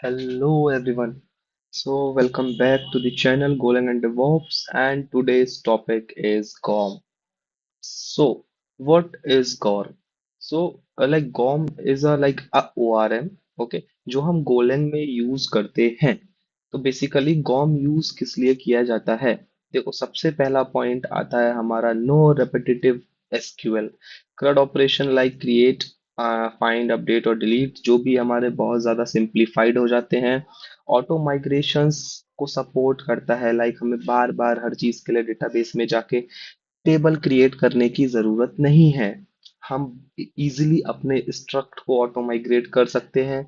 Hello everyone. Welcome back to the channel Golang and DevOps, and today's topic is GOM. So what is GORM? Like GOM is a ORM, okay, जो हम Golang में use करते हैं. तो basically GOM use किस लिए किया जाता है? देखो, सबसे पहला पॉइंट आता है हमारा no repetitive SQL. CRUD operation like create, find, update और डिलीट जो भी हमारे बहुत ज्यादा सिंप्लीफाइड हो जाते हैं. ऑटो माइग्रेशंस को सपोर्ट करता है, लाइक हमें बार बार हर चीज के लिए डेटाबेस में जाके टेबल क्रिएट करने की जरूरत नहीं है. हम इजीली अपने स्ट्रक्ट को ऑटो माइग्रेट कर सकते हैं.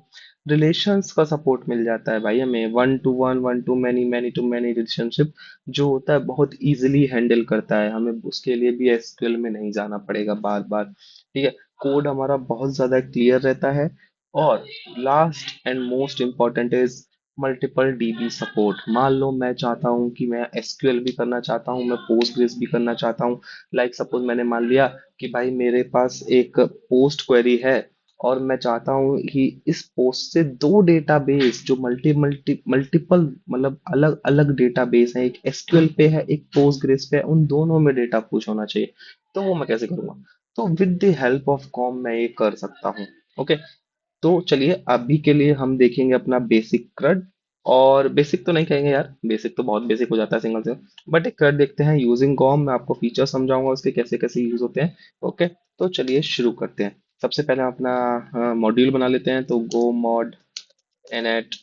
रिलेशंस का सपोर्ट मिल जाता है भाई हमें, one to one, one to many, many to many relationship जो होता है बहुत इजीली हैंडल करता है. हमें उसके लिए भी एसक्यूएल में नहीं जाना पड़ेगा बार बार. ठीक है. कोड हमारा बहुत ज्यादा क्लियर रहता है. और last and most important is multiple dB support. मान लो मैं चाहता हूँ कि मैं एसक्यूएल भी करना चाहता हूँ, मैं पोस्टग्रेस भी करना चाहता हूँ. लाइक सपोज मैंने मान लिया कि भाई मेरे पास एक पोस्ट क्वेरी है और मैं चाहता हूँ कि इस पोस्ट से दो डेटाबेस जो मल्टीपल मतलब अलग अलग डेटाबेस है, एक एसक्यूएल पे है एक पोस्टग्रेस पे है, उन दोनों में डेटा पुश होना चाहिए. तो वो मैं कैसे करूंगा? तो with the help of com मैं ये कर सकता हूँ. ओके. तो चलिए अभी के लिए हम देखेंगे अपना बेसिक क्रड. और बेसिक तो नहीं कहेंगे यार, बेसिक तो बहुत बेसिक हो जाता है सिंगल से. बट एक क्रड देखते हैं यूजिंग कॉम. मैं आपको फीचर समझाऊंगा उसके कैसे कैसे यूज होते हैं. ओके. तो चलिए शुरू करते हैं. सबसे पहले हम अपना मॉड्यूल बना लेते हैं. तो गो मॉड एनएट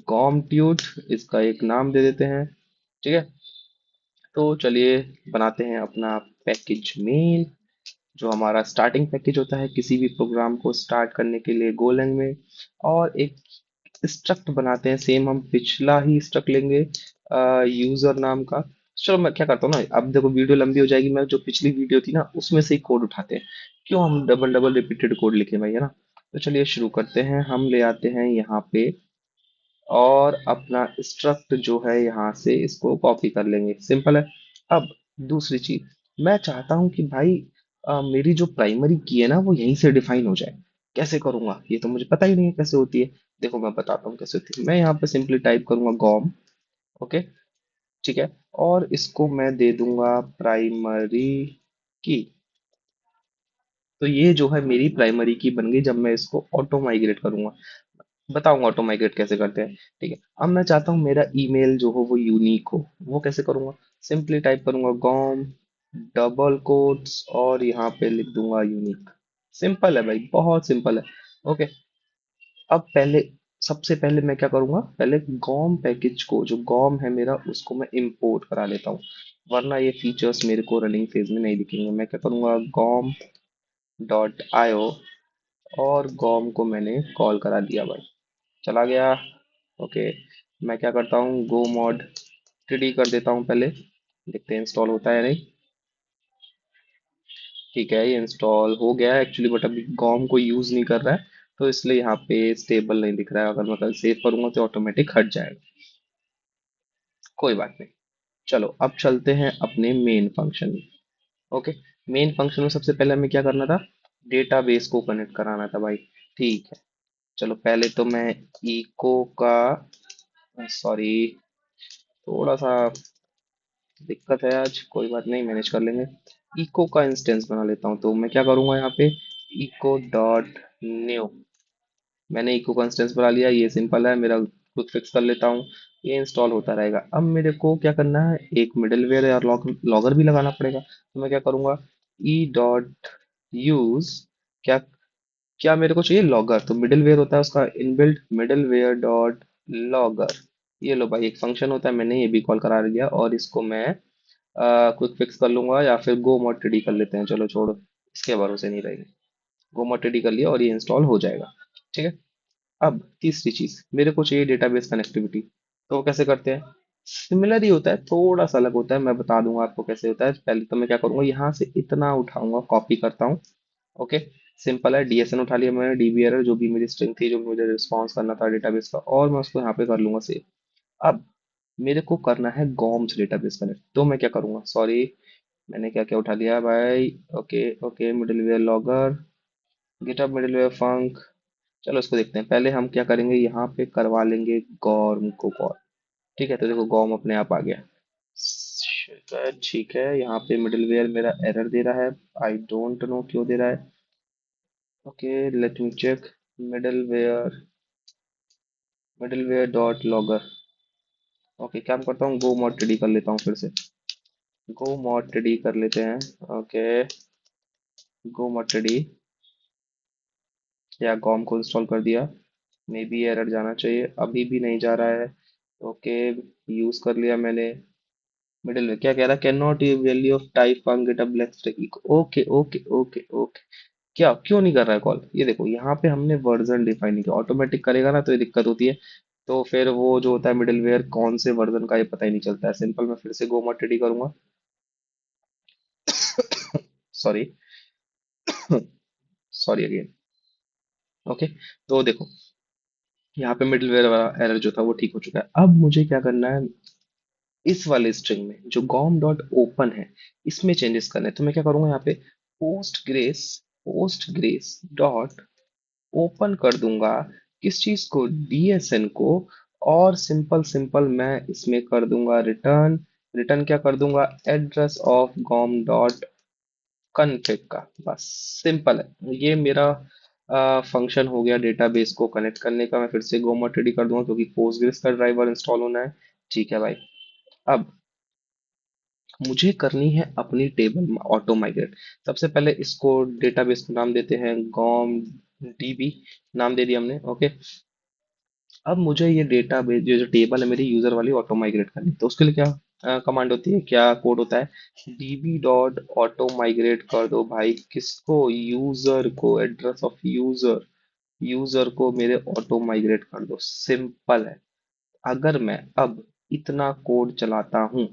कॉम ट्यूट, इसका एक नाम दे देते हैं. ठीक है. तो चलिए बनाते हैं अपना पैकेज मेन, जो हमारा स्टार्टिंग पैकेज होता है किसी भी प्रोग्राम को स्टार्ट करने के लिए गोलैंग में. और एक स्ट्रक्ट बनाते हैं, सेम हम पिछला ही स्ट्रक्ट लेंगे यूजर नाम का. चलो मैं क्या करता हूँ ना, अब देखो वीडियो लंबी हो जाएगी, मैं जो पिछली वीडियो थी ना उसमें से ही कोड उठाते हैं. क्यों हम डबल डबल रिपीटेड कोड लिखे भाई, है ना. तो चलिए शुरू करते हैं. हम ले आते हैं यहाँ पे और अपना स्ट्रक्ट जो है यहाँ से इसको कॉपी कर लेंगे. सिंपल है. अब दूसरी चीज, मैं चाहता हूँ कि भाई मेरी जो प्राइमरी की है ना वो यहीं से डिफाइन हो जाए. कैसे करूंगा ये तो मुझे पता ही नहीं है कैसे होती है. देखो मैं बताता हूँ कैसे होती है. मैं यहाँ पे सिंपली टाइप करूंगा गॉम. ओके. ठीक है. और इसको मैं दे दूंगा प्राइमरी की. तो ये जो है मेरी प्राइमरी की बन गई. जब मैं इसको ऑटो माइग्रेट करूंगा, बताऊंगा ऑटो माइग्रेट कैसे करते हैं. ठीक है. अब मैं चाहता हूँ मेरा ईमेल जो हो वो यूनिक हो. वो कैसे करूंगा? सिंपली टाइप करूंगा कॉम डबल कोट्स और यहाँ पे लिख दूंगा यूनिक. सिंपल है भाई, बहुत सिंपल है. ओके. अब पहले, सबसे पहले मैं क्या करूंगा, पहले गॉम पैकेज को, जो गॉम है मेरा उसको मैं इंपोर्ट करा लेता हूँ. वरना ये फीचर्स मेरे को रनिंग फेज में नहीं दिखेंगे. मैं क्या करूंगा, गॉम डॉट आईओ, और गॉम को मैंने कॉल करा दिया भाई. चला गया. ओके. मैं क्या करता हूँ, गो मॉड टीडी कर देता हूँ पहले. देखते हैं इंस्टॉल होता है या नहीं. ठीक है, ये इंस्टॉल हो गया है एक्चुअली, बट अभी कॉम को यूज नहीं कर रहा है. तो इसलिए यहाँ पे स्टेबल नहीं दिख रहा है. अगर मैं कल सेव करूंगा तो ऑटोमेटिक हट जाएगा. कोई बात नहीं. चलो अब चलते हैं अपने मेन फंक्शन में. ओके. मेन फंक्शन में सबसे पहले हमें क्या करना था, डेटाबेस को कनेक्ट कराना था भाई. ठीक है. चलो पहले तो मैं इको का, सॉरी, थोड़ा सा दिक्कत है आज, कोई बात नहीं मैनेज कर लेंगे. इको का इंस्टेंस बना लेता हूँ. तो मैं क्या करूंगा यहाँ पे, इको डॉट न्यू. मैंने इको का इंस्टेंस बना लिया. ये सिंपल है मेरा, क्विक फिक्स कर लेता हूँ. ये इंस्टॉल होता रहेगा. अब मेरे को क्या करना है, एक मिडलवेयर या लॉगर भी लगाना पड़ेगा. तो मैं क्या करूंगा, ई डॉट यूज, क्या क्या मेरे को चाहिए, लॉगर. तो मिडलवेयर होता है उसका इनबिल्ट, मिडलवेयर डॉट लॉगर. ये लो भाई, एक फंक्शन होता है, मैंने ये भी कॉल करा दिया. और इसको मैं क्विक फिक्स कर लूंगा, या फिर गो मॉड टीडी कर लेते हैं. चलो छोड़ो, इसके भरोसे नहीं रहेंगे. गो मॉड टीडी कर लिया और ये इंस्टॉल हो जाएगा. ठीक है. अब तीसरी चीज, मेरे को चाहिए डेटाबेस कनेक्टिविटी. तो वो कैसे करते हैं, सिमिलर ही होता है, थोड़ा सा अलग होता है. मैं बता दूंगा आपको कैसे होता है. पहले तो मैं क्या करूंगा, यहाँ से इतना उठाऊंगा, कॉपी करता हूँ. ओके. सिंपल है, डीएसएन उठा लिया मैंने, डीबी एरर जो भी मेरी स्ट्रिंग थी, जो मुझे रिस्पॉन्स करना था डेटाबेस का, और मैं उसको यहाँ पे कर लूंगा सेव. अब मेरे को करना है गॉम से डेटाबेस कनेक्ट. तो मैं क्या करूंगा, सॉरी, मैंने क्या क्या उठा लिया भाई. Okay okay, middleware logger, GitHub middleware func, चलो इसको देखते हैं। पहले हम क्या करेंगे, यहाँ पे करवा लेंगे गॉर्म को कॉल। ठीक है, तो देखो गॉर्म अपने आप आ गया। ठीक है, यहाँ पे मिडिलवेयर मेरा एरर दे रहा है। आई डोंट नो क्यों दे रहा है। Okay, let me check. Middleware middleware dot logger. Okay, क्या करता हूँ, गो मॉड टीडी कर लेता हूँ फिर से। गो मॉड टीडी कर लेते हैं। ओके, गो मॉड टीडी या कॉम को इंस्टॉल कर दिया। मे बी एरर जाना चाहिए, अभी भी नहीं जा रहा है। ओके, यूज कर लिया मैंने। मिडिल में क्या कह रहा है, can not value of type get a black strict. Okay okay okay okay. क्या क्यों नहीं कर रहा है कॉल, ये देखो यहाँ पे हमने वर्जन डिफाइन नहीं किया। ऑटोमेटिक करेगा ना तो ये दिक्कत होती है। तो फिर वो जो होता है मिडिलवेयर कौन से वर्जन का, ये पता ही नहीं चलता है। सिंपल मैं फिर से गो मॉड टीडी करूंगा। सॉरी। Sorry again. ओके, तो देखो यहाँ पे मिडिलवेयर वाला एरर जो था वो ठीक हो चुका है। अब मुझे क्या करना है, इस वाले स्ट्रिंग में जो गॉम डॉट ओपन है, इसमें चेंजेस करने हैं। तो मैं क्या करूंगा, यहाँ पे पोस्ट ग्रेस डॉट ओपन कर दूंगा। किस चीज को, डीएसएन को। और सिंपल सिंपल मैं इसमें कर दूंगा रिटर्न। रिटर्न क्या कर दूंगा, एड्रेस ऑफ गॉम डॉट कॉन्फ़िग का। बस सिंपल है ये मेरा फंक्शन हो गया डेटाबेस को कनेक्ट करने का। मैं फिर से गोमोटीडी कर दूंगा क्योंकि पोस्टग्रेस का ड्राइवर इंस्टॉल होना है। ठीक है भाई। अब मुझे करनी है अपनी टेबल ऑटो माइग्रेट। सबसे पहले इसको डेटाबेस को नाम देते हैं गॉम डीबी। नाम दे दिया हमने। ओके, अब मुझे ये डेटाबेस जो जो टेबल है मेरी यूजर वाली ऑटो माइग्रेट करनी है। तो उसके लिए क्या कमांड होती है, क्या कोड होता है, डीबी डॉट ऑटो माइग्रेट कर दो भाई। किसको, यूजर को, एड्रेस ऑफ यूजर। यूजर को मेरे ऑटो माइग्रेट कर दो। सिंपल है। अगर मैं अब इतना कोड चलाता हूं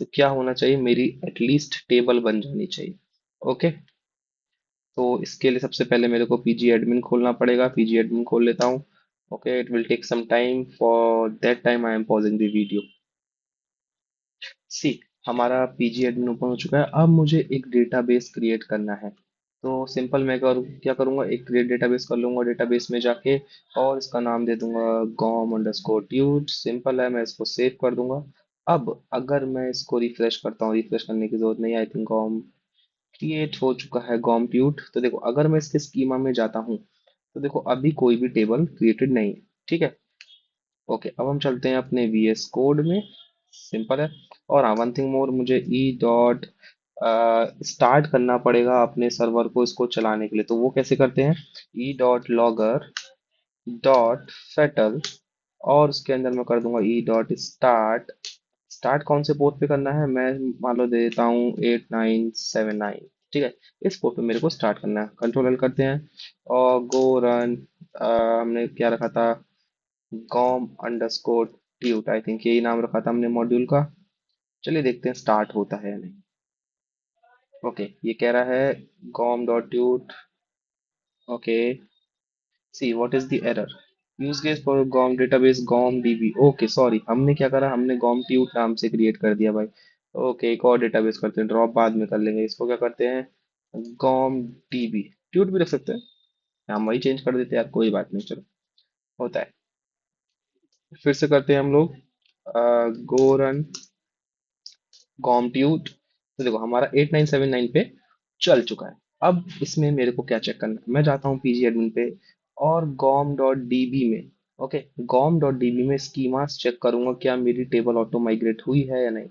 तो क्या होना चाहिए, मेरी एटलीस्ट टेबल बन जानी चाहिए। ओके, तो इसके लिए सबसे पहले मेरे को पीजी एडमिन खोलना पड़ेगा। पीजी एडमिन खोल लेता हूँ। Okay, it will take some time, for that time I am pausing the video. See, हमारा पीजी एडमिन ओपन हो चुका है। अब मुझे एक डेटाबेस क्रिएट करना है। तो सिंपल मैं क्या करूँगा, एक क्रिएट डेटाबेस कर लूँगा डेटाबेस में जाके। और इसका नाम दे दूंगा गॉम अंडरस्कोर ट्यूट। सिंपल है, मैं इसको सेव कर दूंगा। अब अगर मैं इसको रिफ्रेश करता हूँ, रिफ्रेश करने की जरूरत नहीं, आई थिंक गॉम क्रिएट हो चुका है, गॉम ट्यूट। तो देखो अगर मैं इसके स्कीमा में जाता हूँ तो देखो अभी कोई भी टेबल क्रिएटेड नहीं है। ठीक है। ओके, अब हम चलते हैं अपने वीएस कोड में। सिंपल है। और हाँ, वन थिंग मोर, मुझे ई डॉट स्टार्ट करना पड़ेगा अपने सर्वर को इसको चलाने के लिए। तो वो कैसे करते हैं, E dot logger dot fatal. और उसके अंदर मैं कर दूंगा ई डॉट स्टार्ट। स्टार्ट कौन से पोर्ट पे करना है, मैं मान लो दे देता हूँ 8979। ठीक है, इस पोर्ट पे मेरे को स्टार्ट करना है। कंट्रोल एल करते हैं और गो रन। हमने क्या रखा था, com underscore tweet, I think यही नाम रखा था हमने मॉड्यूल का। चलिए देखते हैं स्टार्ट होता है या नहीं। ओके, ये कह रहा है com dot tut. Okay, see what is the error, use case for gorm database gorm DB. Okay sorry, हमने क्या करा, हमने गॉम ट्यूट नाम से क्रिएट कर दिया भाई। ओके, एक और डेटाबेस करते हैं, ड्रॉप बाद में कर लेंगे। इसको क्या करते हैं, गॉम डीबी। ट्यूट भी रख सकते हैं, हम वही चेंज कर देते हैं यार, कोई बात नहीं, चलो होता है। फिर से करते हैं हम लोग गो रन कॉम्प्यूट। तो देखो हमारा 8979 पे चल चुका है। अब इसमें मेरे को क्या चेक करना है, मैं जाता हूँ पीजी एडमिन पे और गॉम डॉट डीबी में। ओके, गॉम डॉट डीबी में स्कीमास चेक करूंगा क्या मेरी टेबल ऑटो माइग्रेट हुई है या नहीं।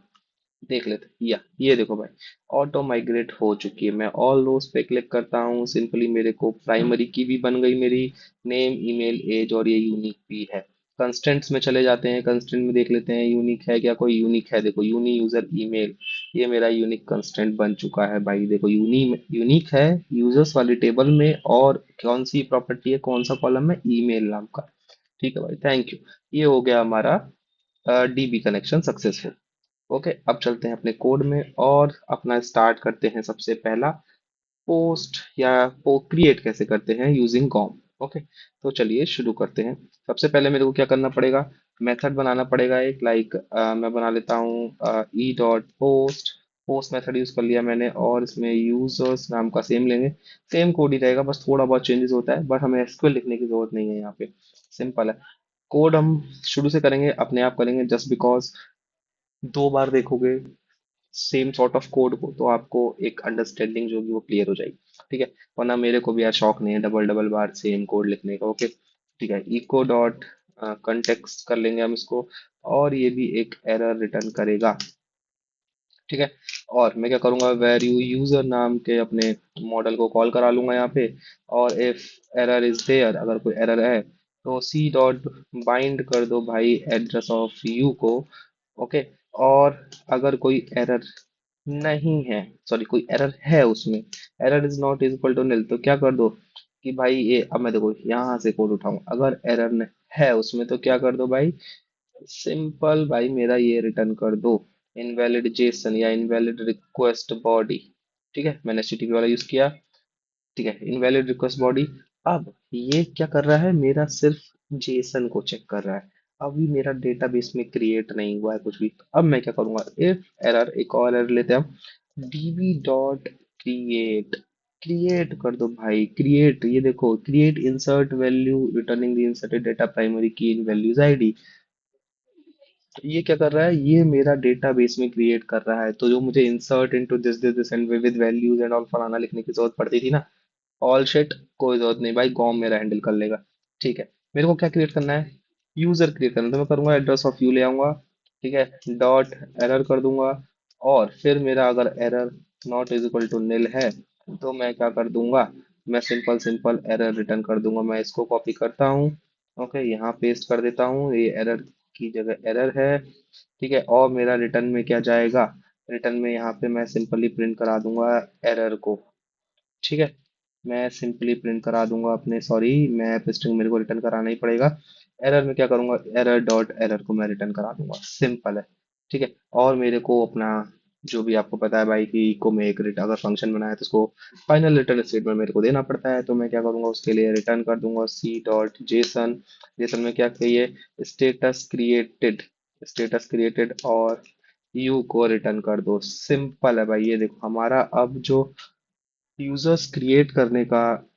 देख लेते हैं। या ये देखो भाई, ऑटो माइग्रेट हो चुकी है। मैं ऑल रोज पे क्लिक करता हूँ, सिंपली मेरे को प्राइमरी की भी बन गई मेरी, नेम ईमेल एज, और ये यूनिक भी है। कंस्टेंट्स में चले जाते हैं, कंस्टेंट में देख लेते हैं यूनिक है क्या, कोई यूनिक है, देखो यूनी यूजर ईमेल। ये मेरा यूनिक कंस्टेंट बन चुका है भाई, देखो यूनिक है यूजर्स वाली टेबल में। और कौन सी प्रॉपर्टी है, कौन सा कॉलम है, ईमेल नाम का। ठीक है भाई, थैंक यू। ये हो गया हमारा डीबी कनेक्शन सक्सेसफुल। ओके, अब चलते हैं अपने कोड में और अपना स्टार्ट करते हैं। सबसे पहला पोस्ट या क्रिएट कैसे करते हैं यूजिंग कॉम। ओके, तो चलिए शुरू करते हैं। सबसे पहले मेरे को क्या करना पड़ेगा, मेथड बनाना पड़ेगा एक, लाइक मैं बना लेता हूँ E dot post post method use कर लिया मैंने, और इसमें यूजर्स नाम का सेम लेंगे। सेम कोड ही रहेगा, बस थोड़ा बहुत चेंजेस होता है, बट हमें एसक्यूएल लिखने की जरूरत नहीं है यहाँ पे। सिंपल है। कोड हम शुरू से करेंगे, अपने आप करेंगे, जस्ट बिकॉज दो बार देखोगे सेम सॉर्ट ऑफ कोड को तो आपको एक अंडरस्टैंडिंग जो होगी वो क्लियर हो जाएगी। ठीक है। वरना मेरे को भी यार शौक नहीं है डबल डबल बार सेम कोड लिखने का। ओके, ठीक है। इको डॉट कंटेक्स्ट कर लेंगे हम इसको, और ये भी एक एरर रिटर्न करेगा। ठीक है। और मैं क्या करूंगा, वैल्यू यूजर नाम के अपने मॉडल को कॉल करा लूंगा यहाँ पे। और इफ एरर इज देयर, अगर कोई एरर है तो सी डॉट बाइंड कर दो भाई एड्रेस ऑफ यू को। ओके। और अगर कोई एरर नहीं है, सॉरी कोई एरर है उसमें, error is not equal to nil, तो क्या कर दो कि भाई ये, अब मैं देखो यहाँ से कोड उठाऊं, अगर एरर है उसमें तो क्या कर दो भाई, सिंपल भाई मेरा ये रिटर्न कर दो, इनवैलिड जेसन या इनवैलिड रिक्वेस्ट बॉडी। ठीक है, मैंने एचटीटीपी वाला यूज किया। ठीक है, इनवैलिड रिक्वेस्ट बॉडी। अब ये क्या कर रहा है, मेरा सिर्फ जेसन को चेक कर रहा है। अभी मेरा डेटाबेस में क्रिएट नहीं हुआ है कुछ भी। अब मैं क्या करूंगा, इफ एरर, एक और एरर लेते हैं हम, डीबी डॉट क्रिएट, क्रिएट कर दो भाई, क्रिएट, ये देखो create insert value returning the inserted data primary की इन वैल्यूज आईडी। ये क्या कर रहा है, ये मेरा डेटाबेस में क्रिएट कर रहा है, तो जो मुझे insert into this and with values and all फलाना लिखने की जरूरत पड़ती थी ना, ऑल शिट कोई जरूरत नहीं भाई, कॉम मेरा हैंडल कर लेगा। ठीक है। मेरे को क्या क्रिएट करना है, यूजर क्रिएट करना है, तो मैं करूंगा एड्रेस ऑफ यू ले आऊंगा। ठीक है, डॉट एरर कर दूंगा। और फिर मेरा अगर error not is equal to nil है तो मैं क्या कर दूंगा, मैं सिंपल सिंपल एरर रिटर्न कर दूंगा। मैं इसको कॉपी करता हूँ, ओके, यहाँ पेस्ट कर देता हूँ, ये एरर की जगह एरर है। ठीक है, और मेरा रिटर्न में क्या जाएगा, रिटर्न में यहाँ पे मैं सिंपली प्रिंट करा दूंगा एरर को। ठीक है, मैं सिंपली प्रिंट करा दूंगा अपने, सॉरी मैं स्ट्रिंग मेरे को रिटर्न कराना ही पड़ेगा। एरर में क्या करूंगा, एरर डॉट एरर को मैं रिटर्न करा दूंगा, सिंपल है। ठीक है। और मेरे को अपना जो भी आपको पता है भाई कि को में एक अगर फंक्शन बनाया है तो उसको फाइनल रिटर्न स्टेटमेंट मेरे को देना पड़ता है, तो मैं क्या करूंगा उसके लिए रिटर्न कर दूंगा सी डॉट जेसन। जेसन में क्या कहिए, स्टेटस क्रिएटेड, स्टेटस क्रिएटेड, और यू को रिटर्न कर दो। सिंपल है भाई, ये देखो हमारा अब जो यूजर्स क्रिएट करने का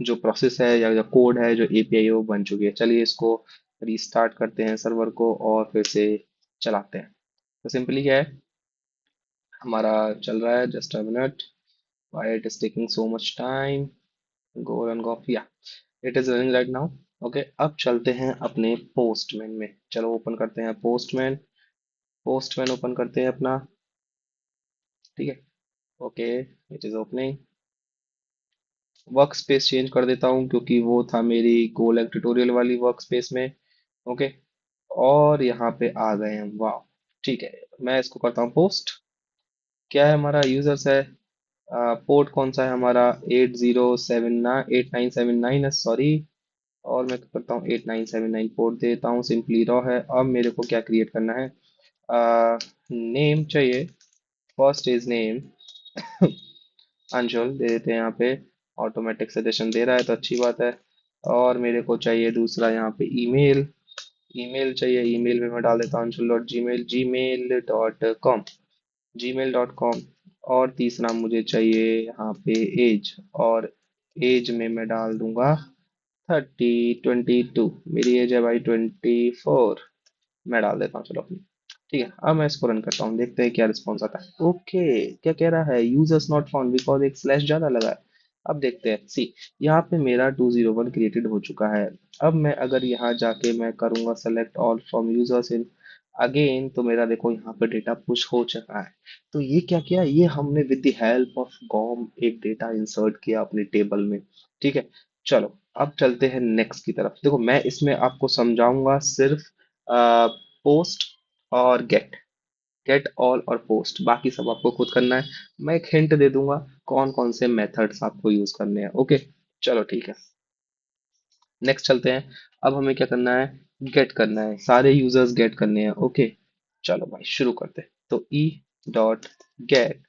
जो प्रोसेस है या कोड है, जो एपीआई है वो बन चुकी है। चलिए इसको रीस्टार्ट करते हैं सर्वर को और फिर से चलाते हैं। तो सिंपली क्या है, हमारा चल रहा है, just a minute, why it is taking so much time, go and go, या it is running right now. Okay, अब चलते हैं अपने पोस्टमैन में, चलो ओपन करते हैं पोस्टमैन। पोस्टमैन ओपन करते हैं अपना। ठीक है। Okay, it is opening. Work space change कर देता हूँ क्योंकि वो था मेरी गोलैक ट्यूटोरियल वाली वर्क स्पेस में। ओके, और यहाँ पे आ गए हम, वाह। ठीक है, मैं इसको करता हूँ पोस्ट। क्या है हमारा यूजर्स है, पोर्ट कौन सा है हमारा, 8079 8979 है, सॉरी। और मैं करता हूँ 8979 पोर्ट देता हूँ, सिंपली रॉ है। अब मेरे को क्या क्रिएट करना है, नेम चाहिए, फर्स्ट इज नेम अंशुल दे देते हैं यहाँ पे, ऑटोमेटिक सजेशन दे रहा है तो अच्छी बात है। और मेरे को चाहिए दूसरा यहाँ पे ईमेल, ईमेल चाहिए, ईमेल में मैं डाल देता हूँ अंशुल डॉट gmail.com, gmail.com। और तीसरा मुझे चाहिए यहाँ पे एज, और एज में मैं डाल दूंगा 22, मेरी एज है भाई 24, मैं डाल देता हूँ चलो अपनी। ठीक है, अब मैं इसको रन करता हूँ, देखते हैं क्या रिस्पॉन्स आता है। ओके, क्या कह रहा है, यूजर्स नॉट फाउंड बिकॉज एक स्लैश ज्यादा लगा है। अब देखते हैं, सी यहाँ पे मेरा 201 क्रिएटेड हो चुका है। अब मैं अगर यहाँ जाके मैं करूंगा select all from users in again, तो मेरा देखो यहाँ पे डेटा पुश हो चुका है। तो ये क्या किया, ये हमने विद द हेल्प ऑफ गॉम एक डेटा इंसर्ट किया अपने टेबल में। ठीक है, चलो अब चलते हैं नेक्स्ट की तरफ। देखो मैं इसमें आपको समझाऊंगा सिर्फ पोस्ट और गेट, गेट ऑल और पोस्ट, बाकी सब आपको खुद करना है। मैं एक हिंट दे दूंगा कौन कौन से मेथड्स आपको यूज करने हैं। ओके, चलो ठीक है, नेक्स्ट चलते हैं। अब हमें क्या करना है, गेट करना है, सारे यूजर्स गेट करने हैं। ओके, चलो भाई शुरू करते हैं। तो ई डॉट गेट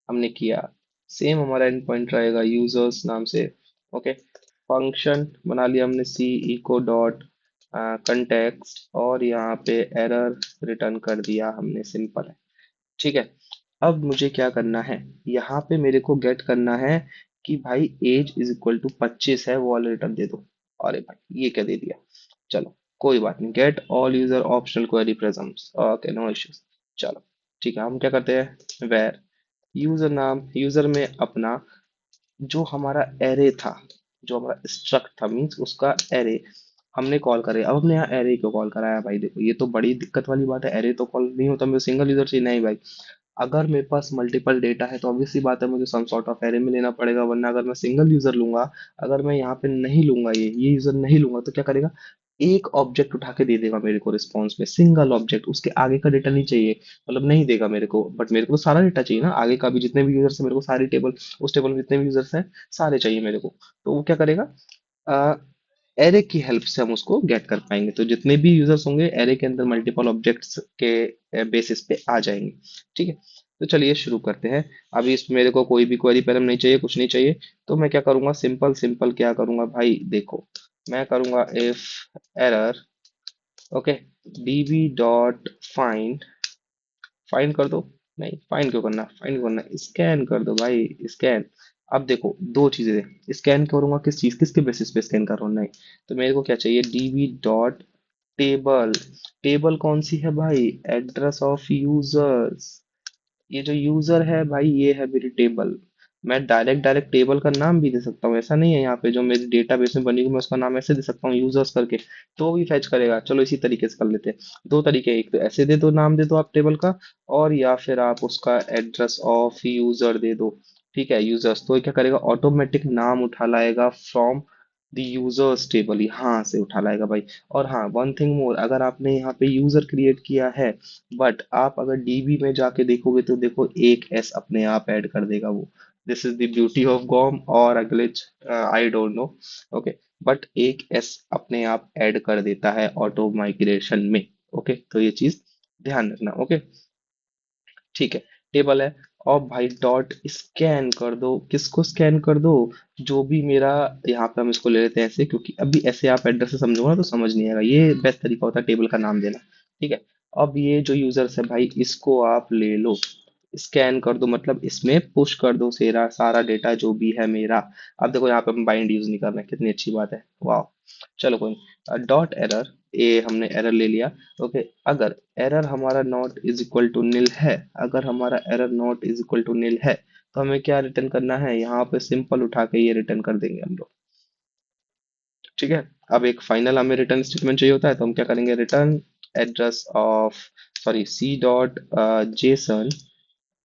हमने किया, सेम हमारा एंड पॉइंट रहेगा यूजर्स नाम से। ओके, फंक्शन बना लिया हमने, सी इको डॉट कंटेक्स्ट, और यहाँ पे एरर रिटर्न कर दिया हमने, सिंपल है। ठीक है, अब मुझे क्या करना है, यहाँ पे मेरे को गेट करना है कि भाई एज इज इक्वल टू 25 है, वो वाला रिटर्न दे दो। अरे भाई ये क्या दे दिया, चलो कोई बात नहीं, get all user optional query presents, okay no issues. चलो ठीक है, हम क्या करते हैं, वेर यूजर नाम, यूजर में अपना जो हमारा एरे था, जो हमारा स्ट्रक्ट था, मीन्स उसका एरे हमने कॉल करे। अब हमने यहाँ एरे क्यों कॉल कराया भाई, देखो ये तो बड़ी दिक्कत वाली बात है, एरे तो कॉल नहीं होता, मुझे सिंगल यूजर चाहिए। नहीं भाई, अगर मेरे पास मल्टीपल डेटा है तो ऑब्वियसली बात है मुझे सम सॉर्ट ऑफ एरे में लेना पड़ेगा, वरना अगर मैं सिंगल यूजर लूंगा, अगर मैं यहाँ पे नहीं लूंगा, ये यूजर नहीं लूंगा, तो क्या करेगा, एक ऑब्जेक्ट उठा के दे देगा मेरे को रिस्पॉन्स में, सिंगल ऑब्जेक्ट, उसके आगे का डेटा नहीं चाहिए, मतलब नहीं देगा मेरे को, बट मेरे को तो सारा डेटा चाहिए ना, आगे का भी जितने भी यूजर्स है मेरे को सारी टेबल, उस टेबल में जितने भी यूजर्स हैं सारे चाहिए मेरे को। तो वो क्या करेगा, एरे की हेल्प से हम उसको गेट कर पाएंगे, तो जितने भी यूजर्स होंगे एरे के अंदर मल्टीपल ऑब्जेक्ट्स के बेसिस पे आ जाएंगे। ठीक है, तो चलिए शुरू करते हैं। अभी इस मेरे को कोई भी क्वेरी पैरम नहीं चाहिए, कुछ नहीं चाहिए, तो मैं क्या करूंगा, सिंपल सिंपल क्या करूंगा भाई, देखो मैं करूंगा if error, okay, db dot find, find कर दो, नहीं फाइंड क्यों करना, फाइंड क्यों करना, स्कैन कर दो भाई, स्कैन। अब देखो दो चीजें, स्कैन करूंगा किस चीज, किसके बेसिस पे स्कैन कर रहा हूँ, नहीं, तो मेरे को क्या चाहिए, db डॉट टेबल, टेबल कौन सी है भाई, एड्रेस ऑफ यूजर्स, ये जो यूजर है भाई ये है मेरी टेबल। मैं डायरेक्ट डायरेक्ट टेबल का नाम भी दे सकता हूँ, ऐसा नहीं है, यहाँ पे जो मेरी डेटाबेस में बनी हुई मैं उसका नाम ऐसे दे सकता हूँ यूजर्स करके, तो वो भी फैच करेगा। चलो इसी तरीके से कर लेते हैं, दो तरीके हैं, एक तो ऐसे दे दो, नाम दे दो आप टेबल का, और या फिर आप उसका एड्रेस ऑफ यूजर दे दो। ठीक है, यूजर्स, तो ये क्या करेगा, ऑटोमेटिक नाम उठा लाएगा फ्रॉम द यूजर्स टेबल, यहाँ से उठा लाएगा भाई। और हाँ, वन थिंग मोर, अगर आपने यहाँ पे यूजर क्रिएट किया है, बट आप अगर डीबी में जाके देखोगे तो देखो एक एस अपने आप ऐड कर देगा वो, this is the beauty of gorm और a glitch, I don't know, okay, but एक एस अपने आप ऐड कर देता है ऑटो माइग्रेशन में। ओके, तो ये चीज ध्यान रखना। ओके, ठीक है, टेबल है, और भाई डॉट स्कैन कर दो, किसको स्कैन कर दो, जो भी मेरा, यहाँ पे हम इसको ले लेते हैं ऐसे, क्योंकि अभी ऐसे आप एड्रेस से समझोगे ना तो समझ नहीं आएगा, ये बेस्ट तरीका होता है टेबल का नाम देना। ठीक है, अब ये जो यूजर्स है भाई इसको आप ले लो, स्कैन कर दो, मतलब इसमें पुश कर दो सारा सारा डेटा जो भी है मेरा। अब देखो यहाँ पे हम बाइंड यूज नहीं कर रहे हैं, कितनी अच्छी बात है, वाह। चलो कोई, डॉट एरर, ये हमने एरर ले लिया। ओके, अगर एरर हमारा not is equal to nil है, अगर हमारा error not is equal to nil है, तो हमें क्या रिटर्न करना है, यहाँ पे सिंपल उठा के ये रिटर्न कर देंगे हम लोग। ठीक है, अब एक फाइनल हमें रिटर्न स्टेटमेंट चाहिए होता है, तो हम क्या करेंगे, return address of, sorry C dot JSON,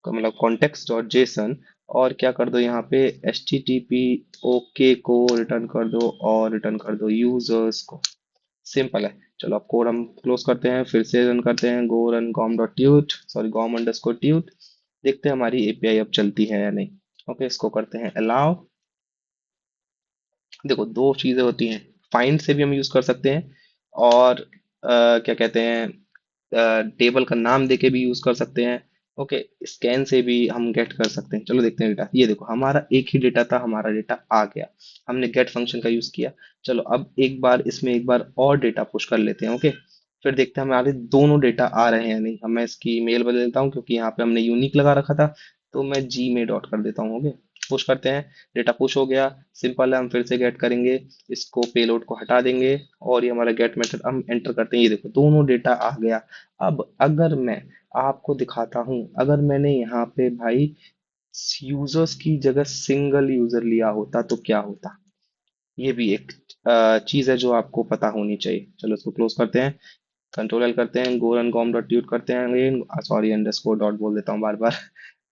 मतलब कॉन्टेक्स्ट डॉट जेसन, और क्या कर दो यहाँ पे H T T P okay को रिटर्न कर दो, और रिटर्न कर दो यूजर्स को। सिंपल है, चलो अब कोड हम क्लोज करते हैं, फिर से रन करते हैं, गो run com dot tweet, sorry com underscore tweet, देखते हैं हमारी एपीआई अब चलती है या नहीं। ओके, इसको करते हैं अलाउ। देखो दो चीजें होती हैं, फाइंड से भी हम यूज कर सकते हैं, और क्या कहते हैं, टेबल का नाम देके भी यूज कर सकते हैं। ओके, स्कैन से भी हम गेट कर सकते हैं। चलो देखते हैं डेटा, ये देखो हमारा एक ही डेटा था, हमारा डेटा आ गया, हमने गेट फंक्शन का यूज किया। चलो अब एक बार इसमें एक बार और डेटा पुश कर लेते हैं। ओके, फिर देखते हैं हमारे दोनों डेटा आ रहे हैं नहीं, हम, मैं इसकी मेल बदल देता हूँ क्योंकि यहाँ पे हमने यूनिक लगा रखा था, तो मैं जी में डॉट कर देता हूँ। ओके, पुश करते हैं, डेटा पुश हो गया, सिंपल है, हम फिर से गेट करेंगे, इसको पेलोड को हटा देंगे, और ये हमारा गेट मेथड हम एंटर करते हैं, ये देखो दोनों डेटा आ गया। अब अगर मैं आपको दिखाता हूं, अगर मैंने यहाँ पे भाई यूजर्स की जगह सिंगल यूजर लिया होता तो क्या होता, ये भी एक चीज है जो आपको पता होनी चाहिए। चलो इसको क्लोज करते हैं, कंट्रोल एल करते हैं, गो रन कॉम डॉट ट्यूट करते हैं अगेन, सॉरी अंडरस्कोर डॉट बोल देता हूँ बार बार,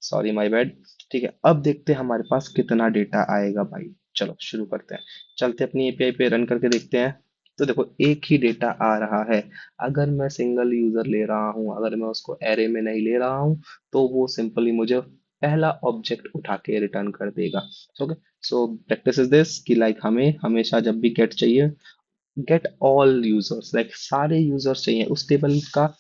सॉरी माय बैड। ठीक है, अब देखते हैं हमारे पास कितना डेटा आएगा भाई। चलो शुरू करते हैं, चलते अपनी एपीआई पे रन करके देखते हैं। तो देखो एक ही डेटा आ रहा है, अगर मैं सिंगल यूजर ले रहा हूँ, अगर मैं उसको एरे में नहीं ले रहा हूँ, तो वो सिंपली मुझे पहला ऑब्जेक्ट उठा के रिटर्न कर देगा। Okay, so practice is this कि लाइक हमें हमेशा जब भी गेट चाहिए, गेट ऑल यूजर्स, लाइक सारे यूजर्स चाहिए, उस टेबल का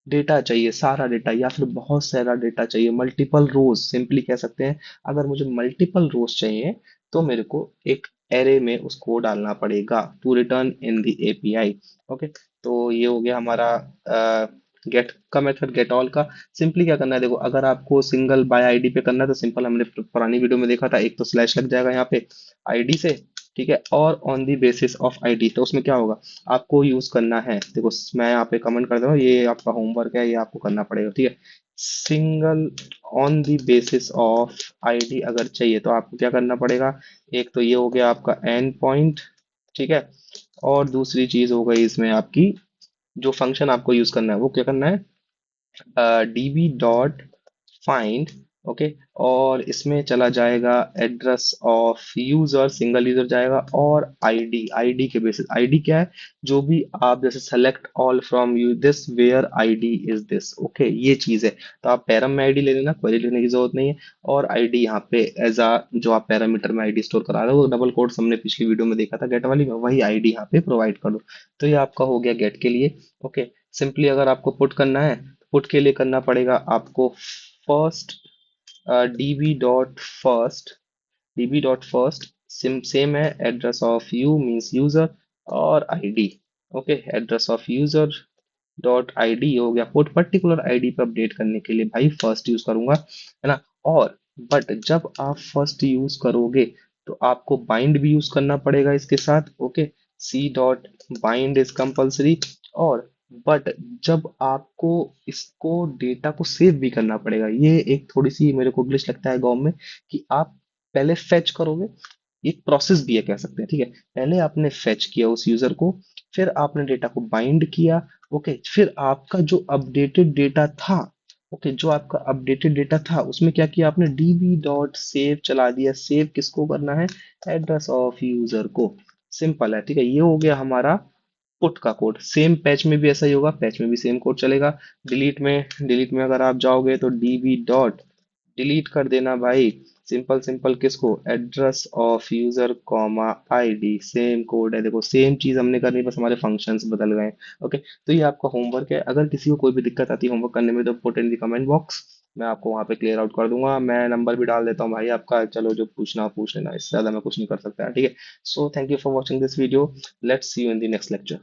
डेटा चाहिए, सारा डेटा, या फिर बहुत सारा डेटा चाहिए, मल्टीपल रोज सिंपली कह सकते हैं। अगर मुझे मल्टीपल रोज चाहिए तो मेरे को एक एरे में उसको डालना पड़ेगा to return in the API. Okay, तो ये हो गया हमारा गेट का मेथड, गेट ऑल का सिंपली क्या करना है, देखो अगर आपको सिंगल बाय आईडी पे करना है तो सिंपल, हमने पुरानी वीडियो में देखा था, एक तो स्लैश लग जाएगा यहाँ पे आईडी से, ठीक है, और on the basis of ID, तो उसमें क्या होगा, आपको यूज करना है, देखो मैं यहाँ पे कमेंट कर दे रहा हूँ, ये आपका होमवर्क है, ये आपको करना पड़ेगा, ठीक है। Single on the basis of ID अगर चाहिए तो आपको क्या करना पड़ेगा, एक तो ये हो गया आपका एंड पॉइंट, ठीक है, और दूसरी चीज हो गई इसमें आपकी, जो फंक्शन आपको यूज करना है वो क्या करना है, डीबी डॉट फाइंड, ओके, और इसमें चला जाएगा address of user, single user जाएगा, और आईडी, आईडी के बेसिस, आईडी क्या है, जो भी आप जैसे select all from you this where ID is this, okay, ये चीज है, तो आप पैरम में आईडी ले लेना, क्वेरी लिखने की जरूरत नहीं है, और आईडी यहाँ पे एज आ, जो आप पैरामीटर में आईडी स्टोर करा रहे हो, वो डबल कोट्स हमने पिछली वीडियो में देखा था गेट वाली में, वही आईडी यहाँ पे प्रोवाइड कर दो, तो ये आपका हो गया गेट के लिए, ओके। सिंपली अगर आपको पुट करना है, पुट के लिए करना पड़ेगा आपको फर्स्ट db.first सेम है, address of you means user, और ID, okay, address of user dot ID हो गया, पुट पर्टिकुलर आईडी पे अपडेट करने के लिए भाई फर्स्ट यूज करूंगा, है ना, और बट जब आप फर्स्ट यूज करोगे तो आपको बाइंड भी यूज करना पड़ेगा इसके साथ, okay, C dot bind is compulsory, और बट जब आपको इसको डेटा को सेव भी करना पड़ेगा, ये एक थोड़ी सी मेरे को ग्लिच लगता है गॉम में, कि आप पहले फेच करोगे, एक प्रोसेस भी है कह सकते हैं, ठीक है, पहले आपने फेच किया उस यूजर को, फिर आपने डेटा को बाइंड किया, ओके, फिर आपका जो अपडेटेड डेटा था, ओके, जो आपका अपडेटेड डेटा था उसमें क्या किया आपने, डीबी डॉट सेव चला दिया, सेव किसको करना है, एड्रेस ऑफ यूजर को, सिंपल है, ठीक है, ये हो गया हमारा पुट का कोड। सेम पैच में भी ऐसा ही होगा, पैच में भी सेम कोड चलेगा। डिलीट में अगर आप जाओगे तो डीबी डॉट डिलीट कर देना भाई, सिंपल सिंपल किसको, address of user comma ID, same code है, देखो सेम चीज हमने करनी, बस हमारे फंक्शंस बदल गए, ओके। तो ये आपका होमवर्क है, अगर किसी को कोई भी दिक्कत आती है होमवर्क करने में तो put in the comment box, मैं आपको वहां पे क्लियर आउट कर दूंगा, मैं नंबर भी डाल देता हूँ भाई आपका, चलो जो पूछना हो पूछ लेना, इससे ज्यादा मैं कुछ नहीं कर सकता, ठीक है। So thank you for watching this video, let's see you in the next lecture.